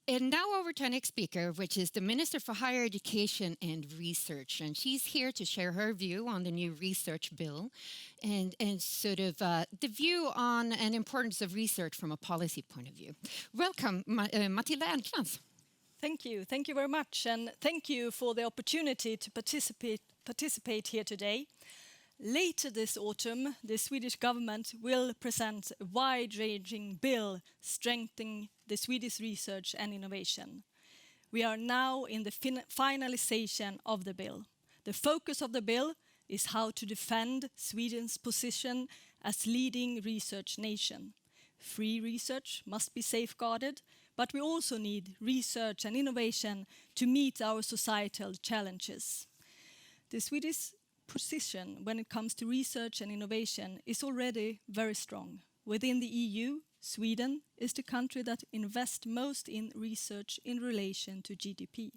And now over to our next speaker, which is the Minister for Higher Education and Research. And she's here to share her view on the new research bill and sort of the view on an importance of research from a policy point of view. Welcome, Matilda Ernkrans. Thank you. Thank you very much. And thank you for the opportunity to participate here today. Later this autumn, the Swedish government will present a wide-ranging bill strengthening the Swedish research and innovation. We are now in the finalization of the bill. The focus of the bill is how to defend Sweden's position as leading research nation. Free research must be safeguarded, but we also need research and innovation to meet our societal challenges. The Swedish position when it comes to research and innovation is already very strong. Within the EU, Sweden is the country that invests most in research in relation to GDP.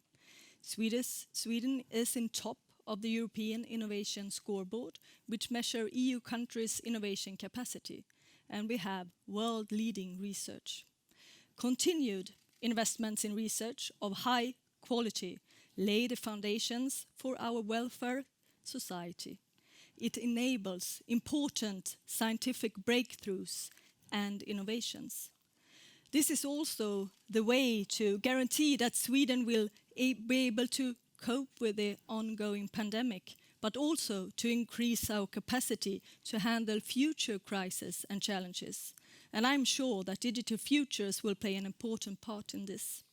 Sweden is in top of the European Innovation Scoreboard, which measures EU countries' innovation capacity, and we have world-leading research. Continued investments in research of high quality lay the foundations for our welfare society. It enables important scientific breakthroughs and innovations. This is also the way to guarantee that Sweden will be able to cope with the ongoing pandemic, but also to increase our capacity to handle future crises and challenges. And I'm sure that Digital Futures will play an important part in this.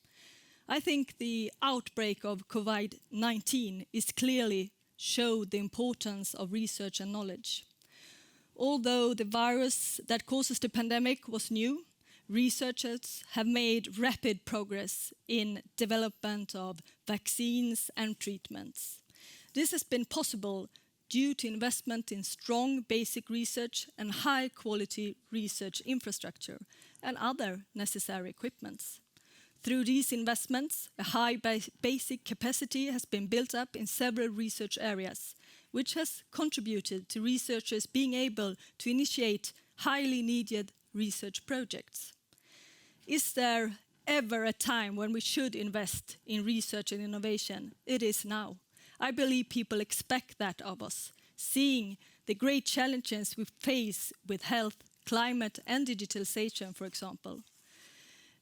I think the outbreak of COVID-19 is clearly showed the importance of research and knowledge. Although the virus that causes the pandemic was new, researchers have made rapid progress in development of vaccines and treatments. This has been possible due to investment in strong basic research and high-quality research infrastructure and other necessary equipments. Through these investments, a high basic capacity has been built up in several research areas, which has contributed to researchers being able to initiate highly needed research projects. Is there ever a time when we should invest in research and innovation? It is now. I believe people expect that of us, seeing the great challenges we face with health, climate and digitalization, for example.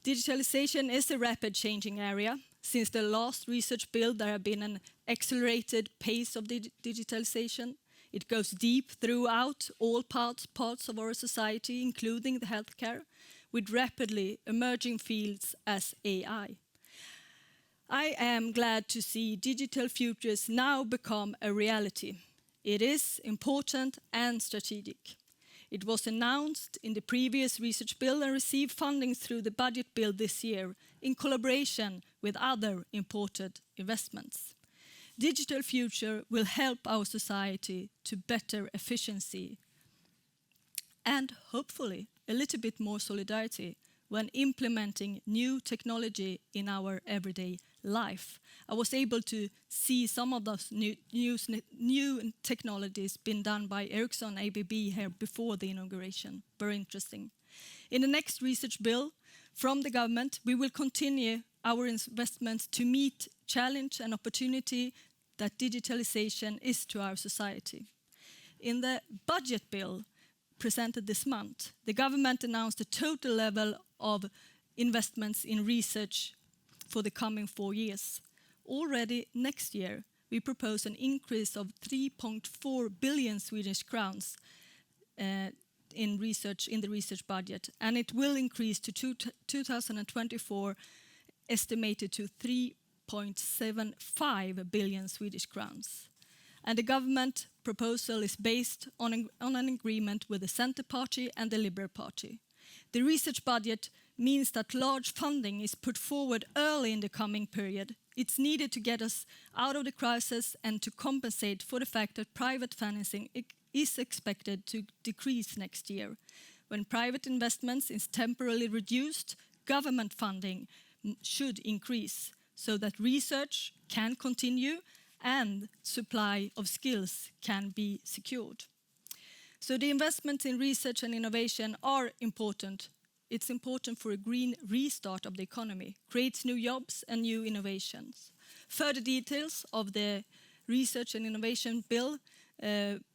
Digitalization is a rapid changing area. Since the last research bill, there have been an accelerated pace of digitalization. It goes deep throughout all parts of our society, including the healthcare, with rapidly emerging fields as AI. I am glad to see Digital Futures now become a reality. It is important and strategic. It was announced in the previous research bill and received funding through the budget bill this year in collaboration with other important investments. Digital Future will help our society to better efficiency and hopefully a little bit more solidarity when implementing new technology in our everyday life. I was able to see some of those new technologies being done by Ericsson ABB here before the inauguration. Very interesting. In the next research bill from the government, we will continue our investments to meet challenge and opportunity that digitalization is to our society. In the budget bill presented this month, the government announced a total level of investments in research for the coming 4 years. Already next year, we propose an increase of 3.4 billion Swedish crowns in the research budget, and it will increase to 2024, estimated to 3.75 billion Swedish crowns. And the government proposal is based on an agreement with the Centre Party and the Liberal Party. The research budget means that large funding is put forward early in the coming period. It's needed to get us out of the crisis and to compensate for the fact that private financing is expected to decrease next year. When private investments is temporarily reduced, government funding should increase so that research can continue and supply of skills can be secured. So the investments in research and innovation are important it's important for a green restart of the economy, creates new jobs and new innovations. Further details of the Research and Innovation Bill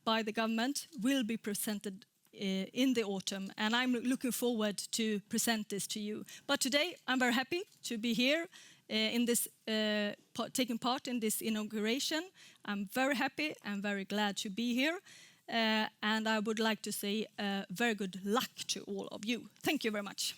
by the government will be presented in the autumn, and I'm looking forward to present this to you. But today, I'm very happy to be here in this, taking part in this inauguration. I'm very happy and very glad to be here, and I would like to say very good luck to all of you. Thank you very much.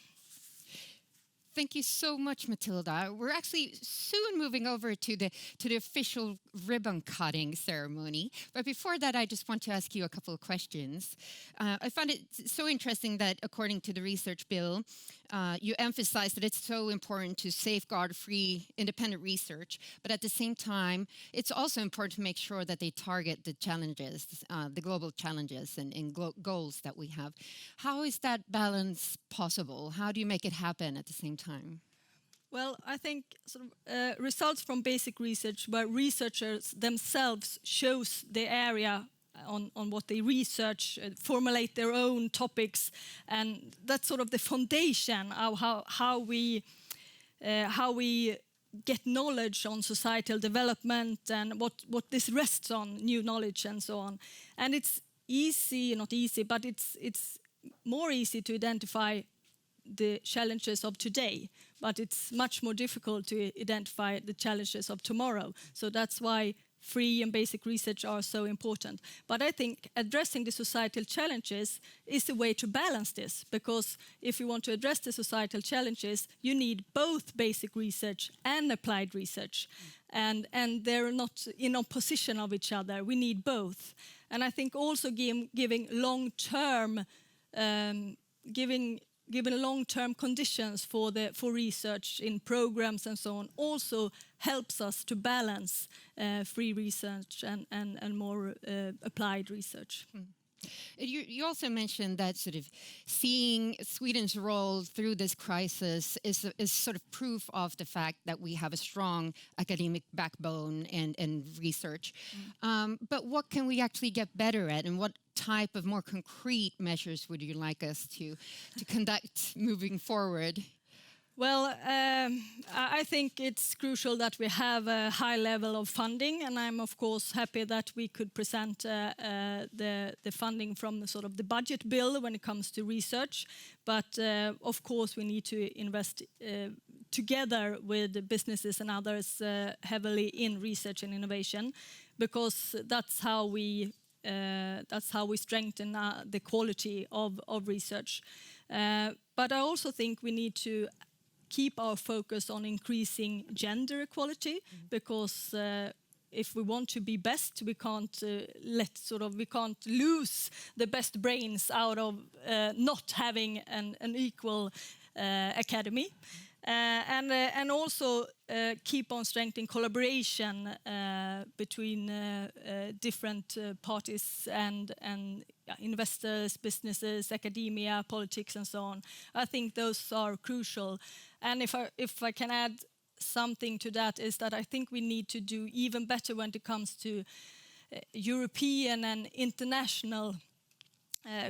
Thank you so much, Matilda. We're actually soon moving over to the official ribbon cutting ceremony. But before that, I just want to ask you a couple of questions. I found it so interesting that according to the research bill, you emphasize that it's so important to safeguard free, independent research. But at the same time, it's also important to make sure that they target the challenges, the global challenges and goals that we have. How is that balance possible? How do you make it happen at the same time? Well, I think results from basic research where researchers themselves chose the area on what they research, formulate their own topics, and that's sort of the foundation of how we get knowledge on societal development and what this rests on, new knowledge and so on. And it's easy, not easy, but it's more easy to identify the challenges of today, but it's much more difficult to identify the challenges of tomorrow. So that's why free and basic research are so important. But I think addressing the societal challenges is a way to balance this, because if you want to address the societal challenges, you need both basic research and applied research. And they're not in opposition of each other. We need both. And I think also giving long-term given long-term conditions for research in programs and so on also helps us to balance free research and more applied research. You also mentioned that sort of seeing Sweden's role through this crisis is sort of proof of the fact that we have a strong academic backbone and research. But what can we actually get better at, and what type of more concrete measures would you like us to conduct moving forward? Well, I think it's crucial that we have a high level of funding, and I'm of course happy that we could present the funding from sort of the budget bill when it comes to research. But of course we need to invest together with the businesses and others heavily in research and innovation, because that's how we strengthen the quality of research. But I also think we need to keep our focus on increasing gender equality, because if we want to be best, we can't we can't lose the best brains out of not having an equal academy. And also keep on strengthening collaboration between different parties and investors, businesses, academia, politics, and so on. I think those are crucial. And if I can add something to that, is that I think we need to do even better when it comes to European and international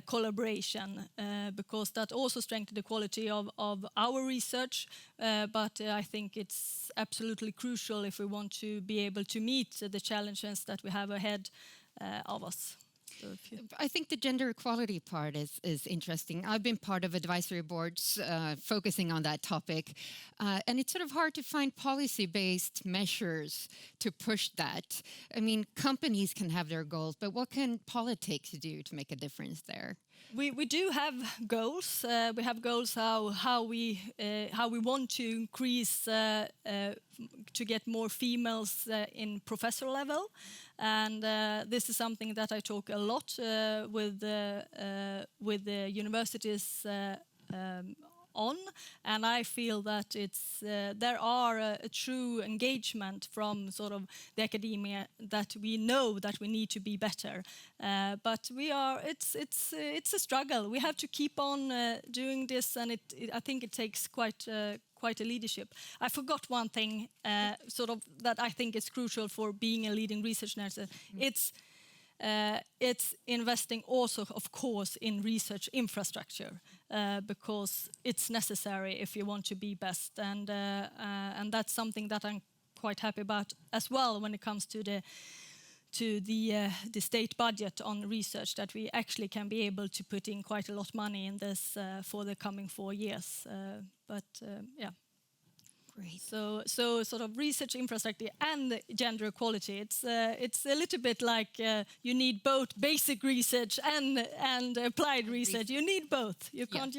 collaboration, because that also strengthens the quality of our research, but I think it's absolutely crucial if we want to be able to meet the challenges that we have ahead of us. I think the gender equality part is interesting. I've been part of advisory boards focusing on that topic, and it's sort of hard to find policy-based measures to push that. I mean, companies can have their goals, but what can politics do to make a difference there? We do have goals. We have goals how we want to increase to get more females in professor level, and this is something that I talk a lot with the universities on, and I feel that there are a true engagement from sort of the academia that we know that we need to be better, but it's a struggle. We have to keep on doing this, and I think it takes quite a leadership. I forgot one thing sort of that I think is crucial for being a leading research nurse. It's it's investing also, of course, in research infrastructure because it's necessary if you want to be best, and that's something that I'm quite happy about as well when it comes to the state budget on research, that we actually can be able to put in quite a lot of money in this for the coming 4 years. Yeah. Great. So sort of research infrastructure and gender equality. It's a little bit like you need both basic research and applied research. You need both. You can't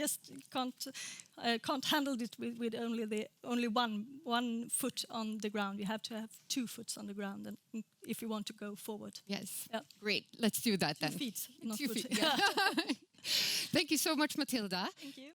can't handle it with only one foot on the ground. You have to have 2 foot on the ground, and if you want to go forward. Yes. Yeah. Great. Let's do that then. 2 feet, not 2 foot. feet. Yeah. Thank you so much, Matilda. Thank you.